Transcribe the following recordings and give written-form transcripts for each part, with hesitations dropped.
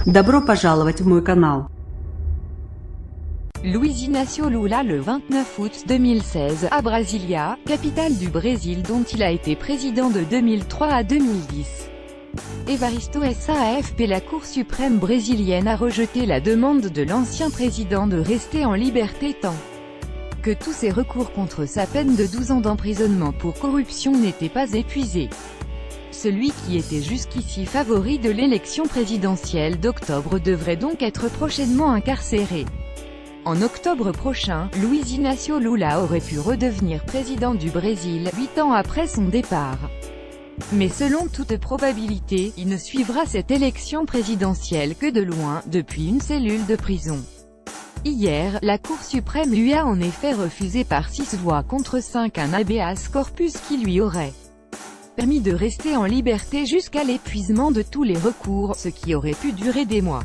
Добро пожаловать в мой канал. Luiz Inácio Lula le 29 août 2016, à Brasilia, capitale du Brésil dont il a été président de 2003 à 2010. Evaristo Safp, la Cour suprême brésilienne a rejeté la demande de l'ancien président de rester en liberté tant que tous ses recours contre sa peine de 12 ans d'emprisonnement pour corruption n'étaient pas épuisés. Celui qui était jusqu'ici favori de l'élection présidentielle d'octobre devrait donc être prochainement incarcéré. En octobre prochain, Luiz Inácio Lula aurait pu redevenir président du Brésil, 8 ans après son départ. Mais selon toute probabilité, il ne suivra cette élection présidentielle que de loin, depuis une cellule de prison. Hier, la Cour suprême lui a en effet refusé par 6 voix contre 5 un habeas corpus qui lui aurait permis de rester en liberté jusqu'à l'épuisement de tous les recours, ce qui aurait pu durer des mois.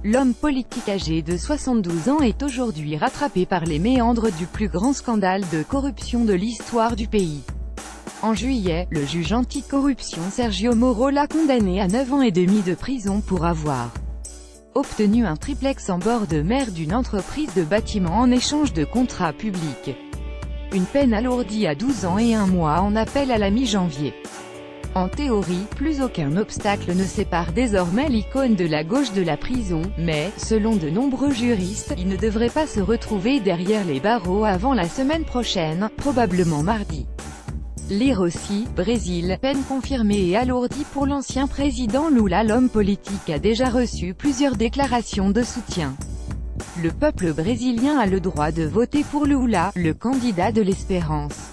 L'homme politique âgé de 72 ans est aujourd'hui rattrapé par les méandres du plus grand scandale de corruption de l'histoire du pays. En juillet, le juge anticorruption Sergio Moro l'a condamné à 9 ans et demi de prison pour avoir obtenu un triplex en bord de mer d'une entreprise de bâtiment en échange de contrats publics. Une peine alourdie à 12 ans et 1 mois en appel à la mi-janvier. En théorie, plus aucun obstacle ne sépare désormais l'icône de la gauche de la prison, mais, selon de nombreux juristes, il ne devrait pas se retrouver derrière les barreaux avant la semaine prochaine, probablement mardi. Lire aussi, Brésil, peine confirmée et alourdie pour l'ancien président Lula. L'homme politique a déjà reçu plusieurs déclarations de soutien. Le peuple brésilien a le droit de voter pour Lula, le candidat de l'espérance.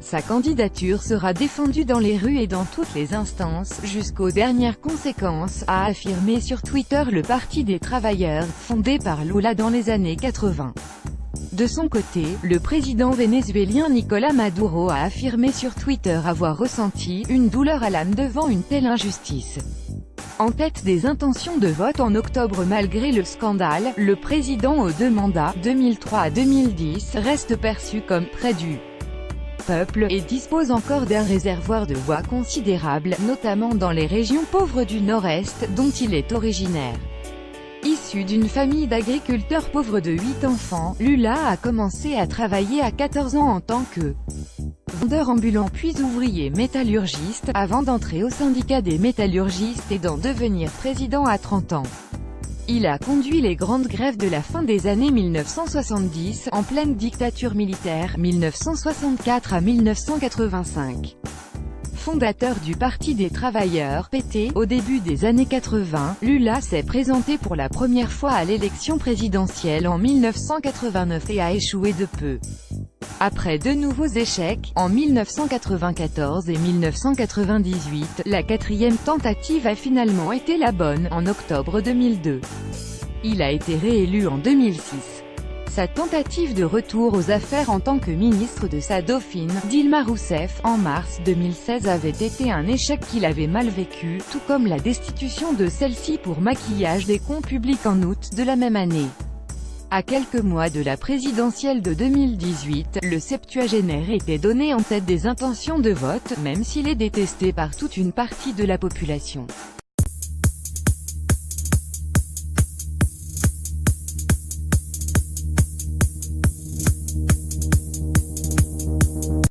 Sa candidature sera défendue dans les rues et dans toutes les instances, jusqu'aux dernières conséquences, a affirmé sur Twitter le Parti des travailleurs, fondé par Lula dans les années 80. De son côté, le président vénézuélien Nicolás Maduro a affirmé sur Twitter avoir ressenti une douleur à l'âme devant une telle injustice. En tête des intentions de vote en octobre malgré le scandale, le président aux 2 mandats, 2003 à 2010, reste perçu comme près du peuple, et dispose encore d'un réservoir de voix considérable, notamment dans les régions pauvres du Nord-Est, dont il est originaire. Issu d'une famille d'agriculteurs pauvres de 8 enfants, Lula a commencé à travailler à 14 ans en tant que vendeur ambulant puis ouvrier métallurgiste, avant d'entrer au syndicat des métallurgistes et d'en devenir président à 30 ans. Il a conduit les grandes grèves de la fin des années 1970, en pleine dictature militaire, 1964 à 1985. Fondateur du Parti des travailleurs, PT, au début des années 80, Lula s'est présenté pour la première fois à l'élection présidentielle en 1989 et a échoué de peu. Après 2 nouveaux échecs, en 1994 et 1998, la 4e tentative a finalement été la bonne, en octobre 2002. Il a été réélu en 2006. Sa tentative de retour aux affaires en tant que ministre de sa dauphine, Dilma Rousseff, en mars 2016 avait été un échec qu'il avait mal vécu, tout comme la destitution de celle-ci pour maquillage des comptes publics en août de la même année. À quelques mois de la présidentielle de 2018, le septuagénaire était donné en tête des intentions de vote, même s'il est détesté par toute une partie de la population.